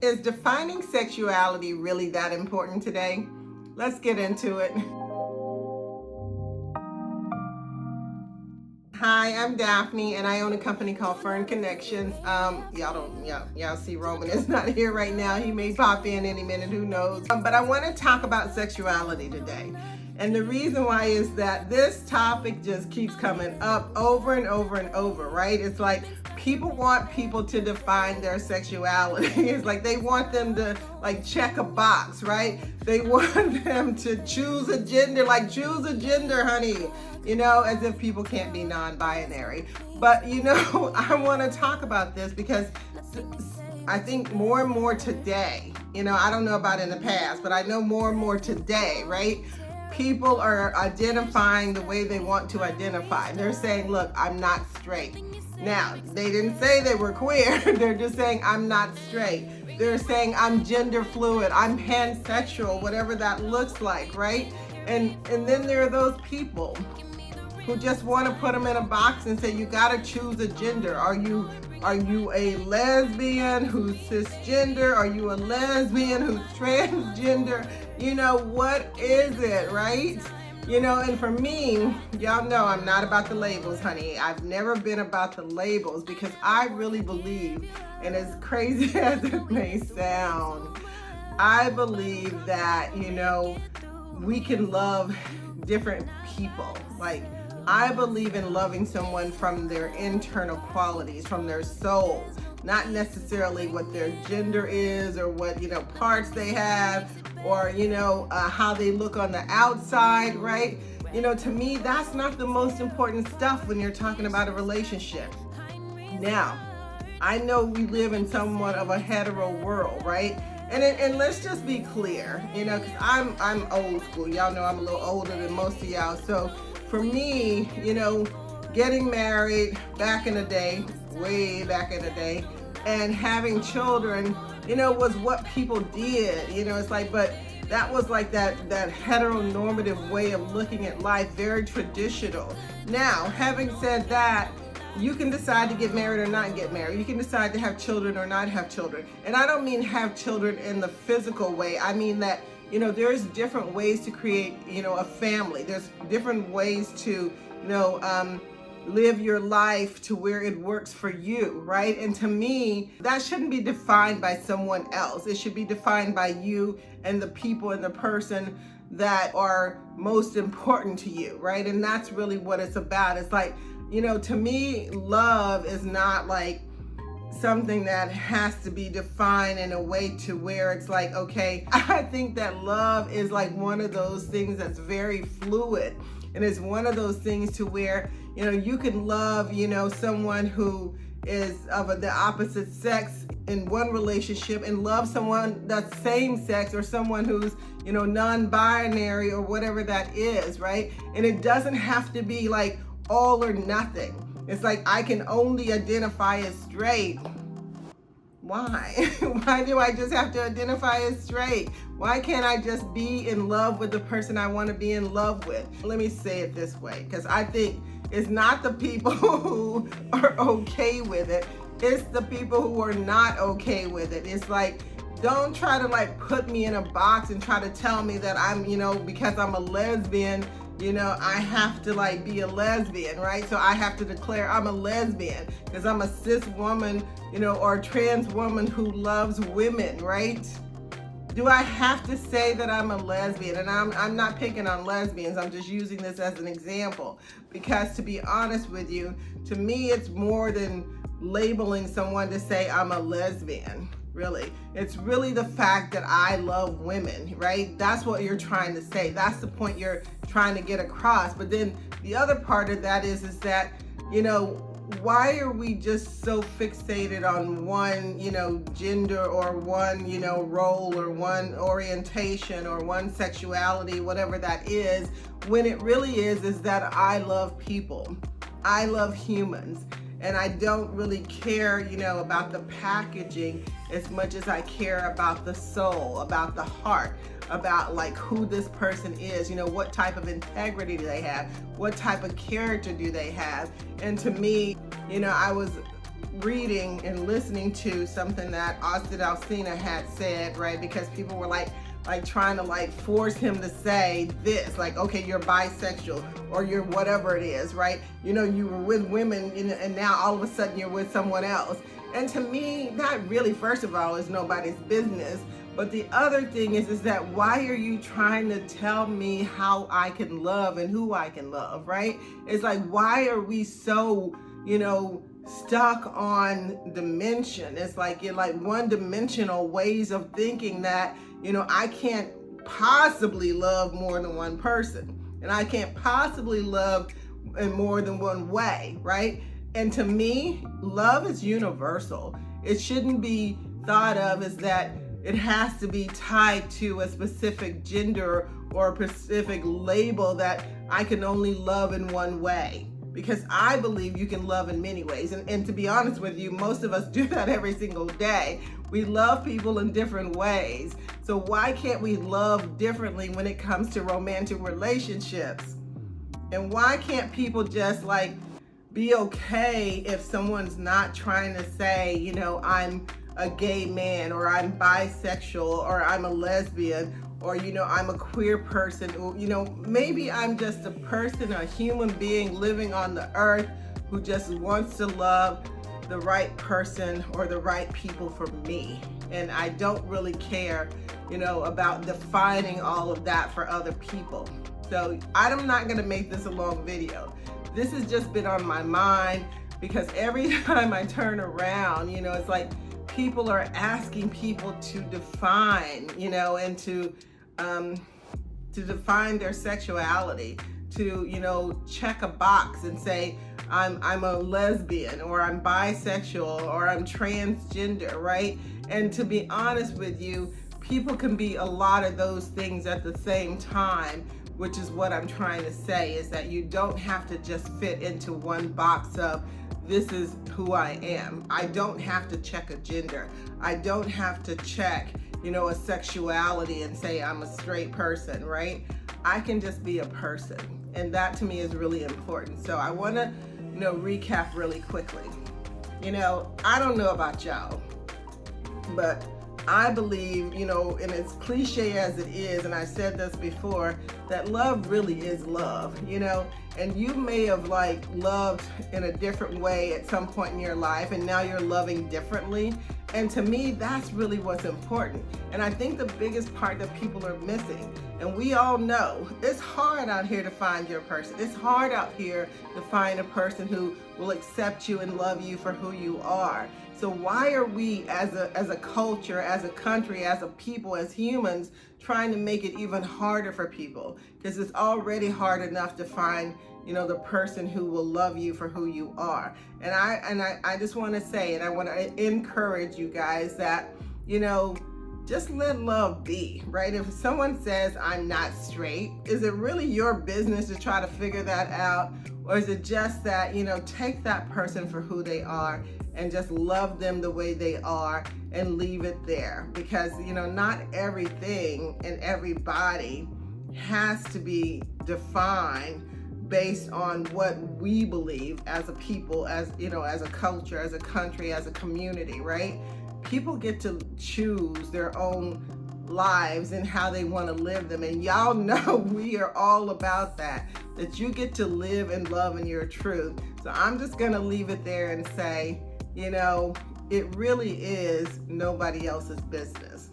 Is defining sexuality really that important today? Let's get into it. Hi, I'm Daphney, and I own a company called Fern Connections. Y'all see Roman is not here right now. He may pop in any minute, who knows? But I want to talk about sexuality today. And the reason why is that this topic just keeps coming up over and over and over, right? It's like people want people to define their sexuality. It's like they want them to like check a box, right? They want them to choose a gender, like choose a gender, honey. You know, as if people can't be non-binary. But you know, I want to talk about this because I think more and more today, you know, I don't know about in the past, but I know more and more today, right? People are identifying the way they want to identify. They're saying, look, I'm not straight. Now, they didn't say they were queer. They're just saying, I'm not straight. They're saying, I'm gender fluid. I'm pansexual, whatever that looks like, right? And then there are those people who just want to put them in a box and say, you got to choose a gender. Are you a lesbian who's cisgender? Are you a lesbian who's transgender? You know, what is it, right? You know, and for me, y'all know I'm not about the labels, honey. I've never been about the labels because I really believe, and as crazy as it may sound, I believe that, you know, we can love different people. Like, I believe in loving someone from their internal qualities, from their soul, not necessarily what their gender is or what, you know, parts they have or, you know, how they look on the outside, right? You know, to me, that's not the most important stuff when you're talking about a relationship. Now, I know we live in somewhat of a hetero world, right? And let's just be clear, you know, because I'm old school. Y'all know I'm a little older than most of y'all. So for me, you know, getting married back in the day, way back in the day, and having children, you know, was what people did. You know, it's like, but that was like that heteronormative way of looking at life, very traditional. Now, having said that, you can decide to get married or not get married. You can decide to have children or not have children. And I don't mean have children in the physical way. I mean that, you know, there's different ways to create, you know, a family. There's different ways to, you know, live your life to where it works for you, right? And to me, that shouldn't be defined by someone else. It should be defined by you and the people and the person that are most important to you, right? And that's really what it's about. It's like, you know, to me, love is not like something that has to be defined in a way to where it's like, okay, I think that love is like one of those things that's very fluid. And it's one of those things to where, you know, you can love, you know, someone who is of the opposite sex in one relationship and love someone that's same sex or someone who's, you know, non-binary or whatever that is, right? And it doesn't have to be like all or nothing. It's like I can only identify as straight. Why? Why do I just have to identify as straight? Why can't I just be in love with the person I want to be in love with? Let me say it this way, because I think it's not the people who are okay with it. It's the people who are not okay with it. It's like, don't try to like put me in a box and try to tell me that I'm, you know, because I'm a lesbian, you know, I have to like be a lesbian, right? So I have to declare I'm a lesbian because I'm a cis woman, you know, or a trans woman who loves women, right? Do I have to say that I'm a lesbian? And I'm not picking on lesbians. I'm just using this as an example because, to be honest with you, to me, it's more than labeling someone to say I'm a lesbian. Really, it's really the fact that I love women, right? That's what you're trying to say. That's the point you're trying to get across. But then the other part of that is that, you know, why are we just so fixated on one, you know, gender or one, you know, role or one orientation or one sexuality, whatever that is, when it really is that I love people. I love humans. And I don't really care, you know, about the packaging as much as I care about the soul, about the heart, about like who this person is, you know, what type of integrity do they have, what type of character do they have. And to me, you know, I was reading and listening to something that Austin Alsina had said, right? Because people were like trying to like force him to say this, like, okay, you're bisexual or you're whatever it is, right? You know, you were with women and now all of a sudden you're with someone else. And to me, that really, first of all, is nobody's business. But the other thing is that why are you trying to tell me how I can love and who I can love, right? It's like, why are we so, stuck on dimension? It's like you're like one-dimensional ways of thinking that, I can't possibly love more than one person. And I can't possibly love in more than one way, right? And to me, love is universal. It shouldn't be thought of as that it has to be tied to a specific gender or a specific label that I can only love in one way. Because I believe you can love in many ways. And to be honest with you, most of us do that every single day. We love people in different ways. So why can't we love differently when it comes to romantic relationships? And why can't people just like be okay if someone's not trying to say, I'm a gay man, or I'm bisexual, or I'm a lesbian, or I'm a queer person, or maybe I'm just a person, a human being living on the earth who just wants to love the right person or the right people for me. And I don't really care, about defining all of that for other people. So I'm not gonna make this a long video. This has just been on my mind because every time I turn around, it's like people are asking people to define, and to define their sexuality, to check a box and say, I'm a lesbian, or I'm bisexual, or I'm transgender, right? And to be honest with you, people can be a lot of those things at the same time, which is what I'm trying to say, is that you don't have to just fit into one box of, this is who I am. I don't have to check a gender. I don't have to check, a sexuality and say I'm a straight person, right? I can just be a person. And that to me is really important. So I want to, recap really quickly. I don't know about y'all, but I believe, and as cliche as it is, and I said this before, that love really is love, and you may have loved in a different way at some point in your life, and now you're loving differently. And to me, that's really what's important. And I think the biggest part that people are missing, and we all know, it's hard out here to find your person. It's hard out here to find a person who will accept you and love you for who you are. So why are we as a culture, as a country, as a people, as humans, trying to make it even harder for people? Because it's already hard enough to find, the person who will love you for who you are. And I just want to say, and I want to encourage you guys that, just let love be, right? If someone says, I'm not straight, is it really your business to try to figure that out? Or is it just that, take that person for who they are and just love them the way they are and leave it there? Because, not everything and everybody has to be defined based on what we believe as a people, as as a culture, as a country, as a community, right? People get to choose their own lives and how they want to live them. And y'all know we are all about that you get to live and love in your truth. So I'm just going to leave it there and say, it really is nobody else's business.